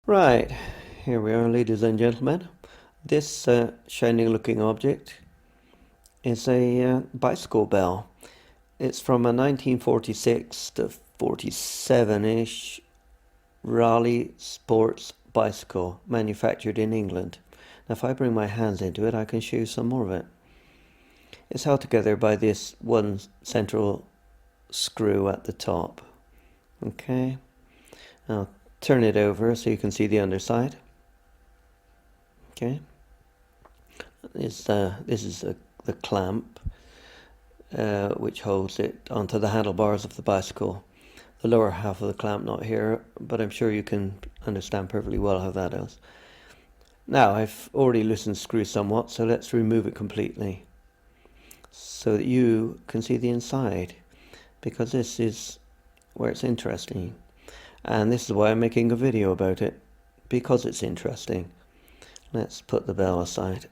Right, here we are, ladies and gentlemen. This shining looking object is a bicycle bell. It's from a 1946 to 47-ish Raleigh Sports bicycle manufactured in England. Now if I bring my hands into it, I can show you some more of it. It's held together by this one central screw at the top. Okay, I'll turn it over so you can see the underside. Okay, this is the clamp which holds it onto the handlebars of the bicycle. The lower half of the clamp not here, but I'm sure you can understand perfectly well how that is. Now I've already loosened the screw somewhat, so let's remove it completely so that you can see the inside, because this is where it's interesting, and this is why I'm making a video about it, because it's interesting. Let's put the bell aside.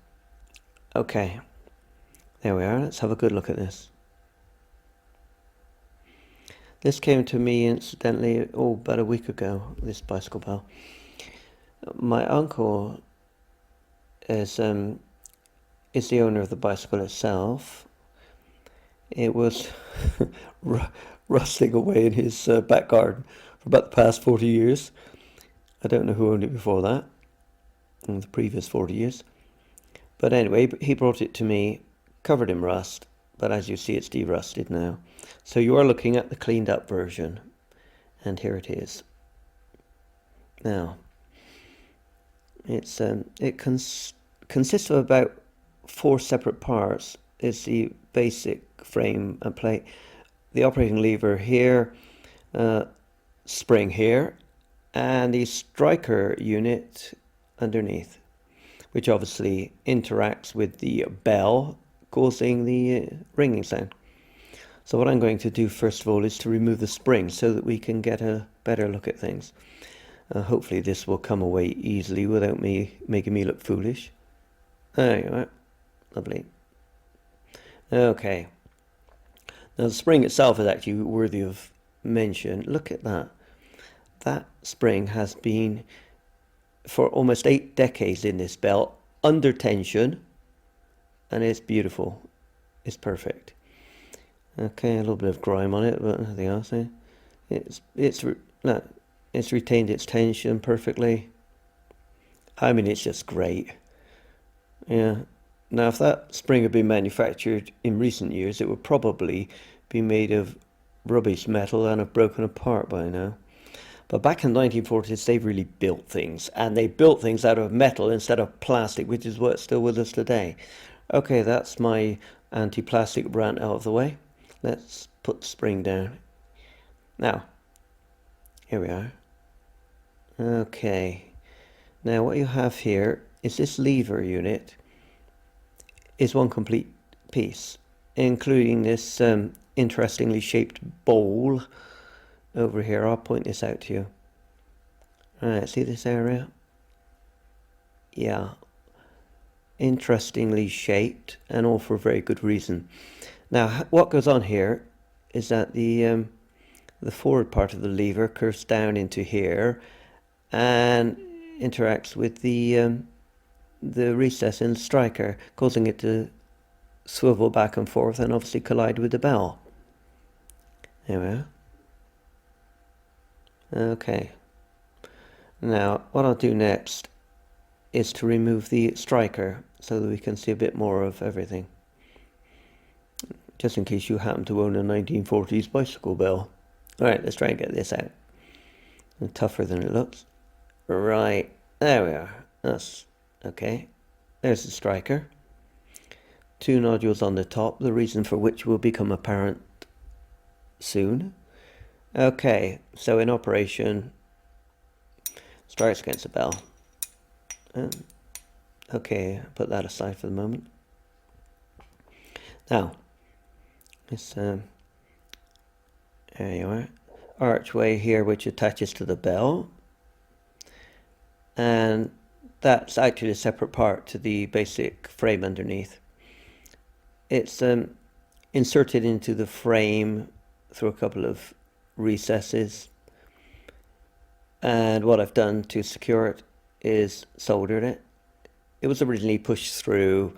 Okay, there we are. Let's have a good look at this. This came to me incidentally about a week ago, this bicycle bell. My uncle is the owner of the bicycle itself. It was rusting away in his back garden for about the past 40 years. I don't know who owned it before that, in the previous 40 years. But anyway, he brought it to me, covered in rust, but as you see it's de-rusted now. So you are looking at the cleaned up version, and here it is. Now, it consists of about 4 separate parts. It's the basic frame and plate, the operating lever here, spring here, and the striker unit underneath, which obviously interacts with the bell, causing the ringing sound. So what I'm going to do first of all is to remove the spring so that we can get a better look at things. Hopefully this will come away easily without me making me look foolish. There you are. Lovely. Okay. Now the spring itself is actually worthy of mention. Look at that. That spring has been for almost 8 decades in this belt, under tension, and it's beautiful. It's perfect. Okay, a little bit of grime on it, but nothing else. It's retained its tension perfectly. I mean, it's just great. Yeah. Now, if that spring had been manufactured in recent years, it would probably be made of rubbish metal and have broken apart by now. But back in the 1940s, they really built things, and they built things out of metal instead of plastic, which is what's still with us today. Okay, that's my anti-plastic rant out of the way. Let's put the spring down. Now, here we are. Okay, now what you have here is this lever unit is one complete piece, including this interestingly shaped bowl over here. I'll point this out to you. Alright, see this area? Yeah. Interestingly shaped, and all for a very good reason. Now, what goes on here is that the forward part of the lever curves down into here and interacts with the recess in the striker, causing it to swivel back and forth and obviously collide with the bell. There we are. Okay. Now, what I'll do next is to remove the striker so that we can see a bit more of everything. Just in case you happen to own a 1940s bicycle bell. Alright, let's try and get this out. And tougher than it looks. Right, there we are. That's okay. There's the striker. 2 nodules on the top, the reason for which will become apparent soon. Okay, so in operation, strikes against the bell. Okay, put that aside for the moment. Now, this there you are, archway here which attaches to the bell, and that's actually a separate part to the basic frame underneath. It's inserted into the frame through a couple of recesses, And what I've done to secure it is soldered it. It was originally pushed through,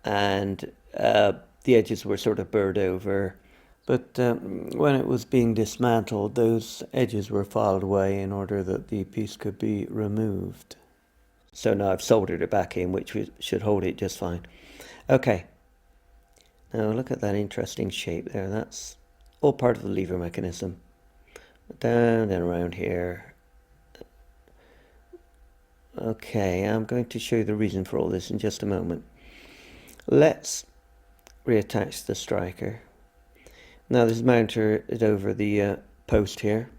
and the edges were sort of burred over. But when it was being dismantled, those edges were filed away in order that the piece could be removed. So now I've soldered it back in, which should hold it just fine. Okay. Now look at that interesting shape there. That's all part of the lever mechanism. Down and around here. Okay, I'm going to show you the reason for all this in just a moment. Let's reattach the striker. Now this is mounted over the post here,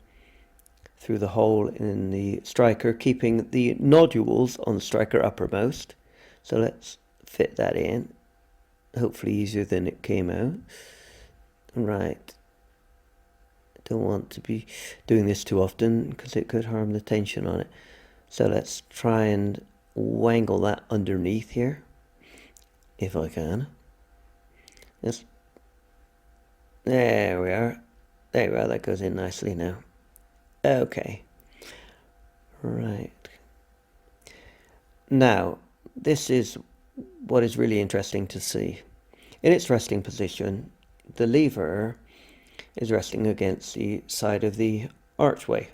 through the hole in the striker, keeping the nodules on the striker uppermost. So let's fit that in, hopefully easier than it came out. Right, don't want to be doing this too often because it could harm the tension on it. So let's try and wangle that underneath here, if I can. Just, there we are. There we are, that goes in nicely now. Okay. Right. Now, this is what is really interesting to see. In its resting position, the lever is resting against the side of the archway.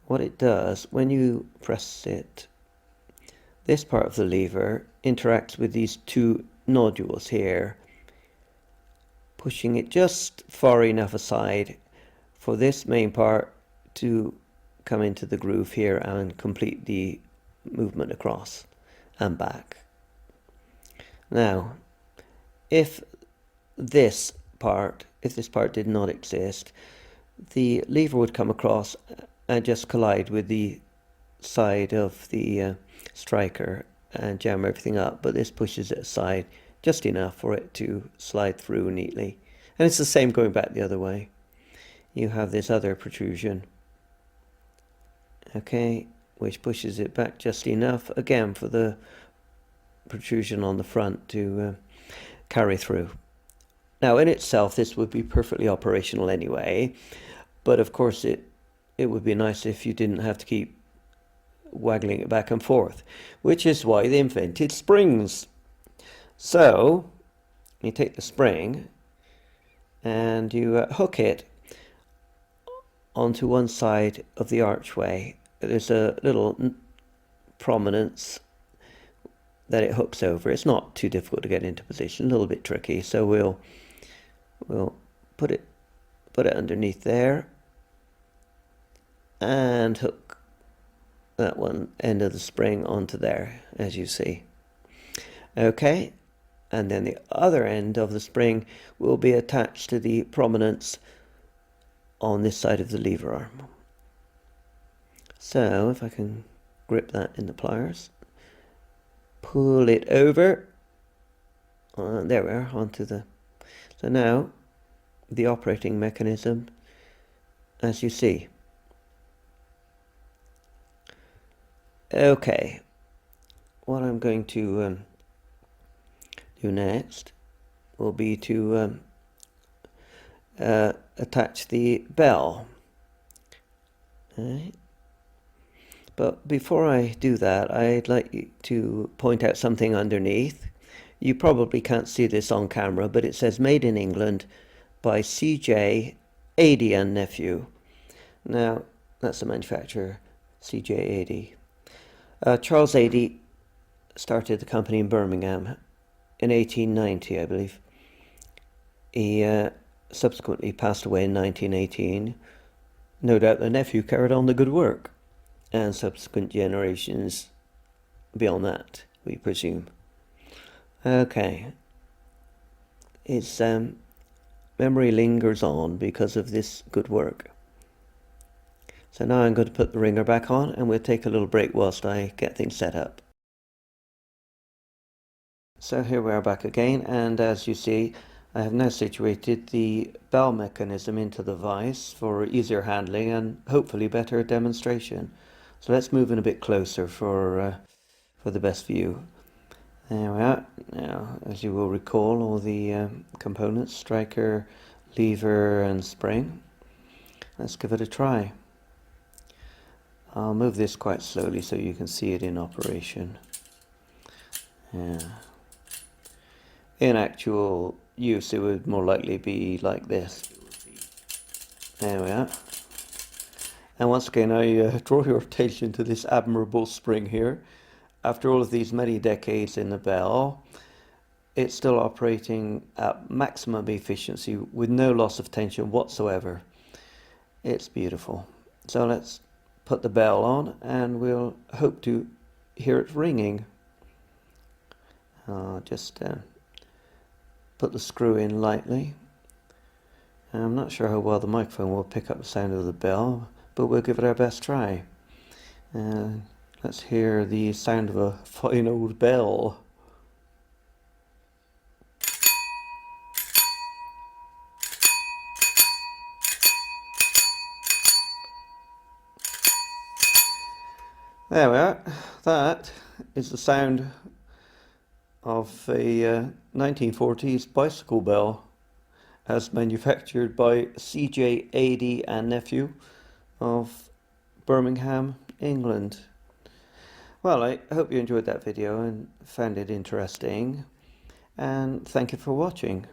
What it does, when you press it, this part of the lever interacts with these two nodules here, pushing it just far enough aside for this main part to come into the groove here and complete the movement across and back. Now, if this part did not exist, the lever would come across and just collide with the side of the striker and jam everything up, but this pushes it aside just enough for it to slide through neatly. And it's the same going back the other way. You have this other protrusion, okay, which pushes it back just enough, again, for the protrusion on the front to carry through. Now, in itself, this would be perfectly operational anyway, but of course it would be nice if you didn't have to keep waggling it back and forth, which is why they invented springs. So you take the spring and you hook it onto one side of the archway. There's a little prominence that it hooks over. It's not too difficult to get into position, a little bit tricky, so we'll put it underneath there and hook that one end of the spring onto there, as you see. Okay, and then the other end of the spring will be attached to the prominence on this side of the lever arm. So if I can grip that in the pliers, pull it over, there we are, onto the, so now the operating mechanism, as you see. Okay, what I'm going to do next will be to attach the bell. Right. But before I do that, I'd like to point out something underneath. You probably can't see this on camera, but it says Made in England by CJ, Adie and Nephew. Now, that's the manufacturer, CJ Adie. Charles Adie started the company in Birmingham in 1890, I believe. He subsequently passed away in 1918. No doubt the nephew carried on the good work, and subsequent generations beyond that, we presume. Okay. His memory lingers on because of this good work. So now I'm going to put the ringer back on, and we'll take a little break whilst I get things set up. So here we are back again, and as you see, I have now situated the bell mechanism into the vise for easier handling and hopefully better demonstration. So let's move in a bit closer for the best view. There we are. Now, as you will recall, all the components, striker, lever and spring. Let's give it a try. I'll move this quite slowly so you can see it in operation. Yeah. In actual use, it would more likely be like this. There we are. And once again, I draw your attention to this admirable spring here. After all of these many decades in the bell, it's still operating at maximum efficiency with no loss of tension whatsoever. It's beautiful. So let's put the bell on and we'll hope to hear it ringing. Just put the screw in lightly. I'm not sure how well the microphone will pick up the sound of the bell, but we'll give it our best try. Let's hear the sound of a fine old bell. There we are. That is the sound of a 1940s bicycle bell, as manufactured by C.J. Adie and nephew of Birmingham, England. Well, I hope you enjoyed that video and found it interesting, and thank you for watching.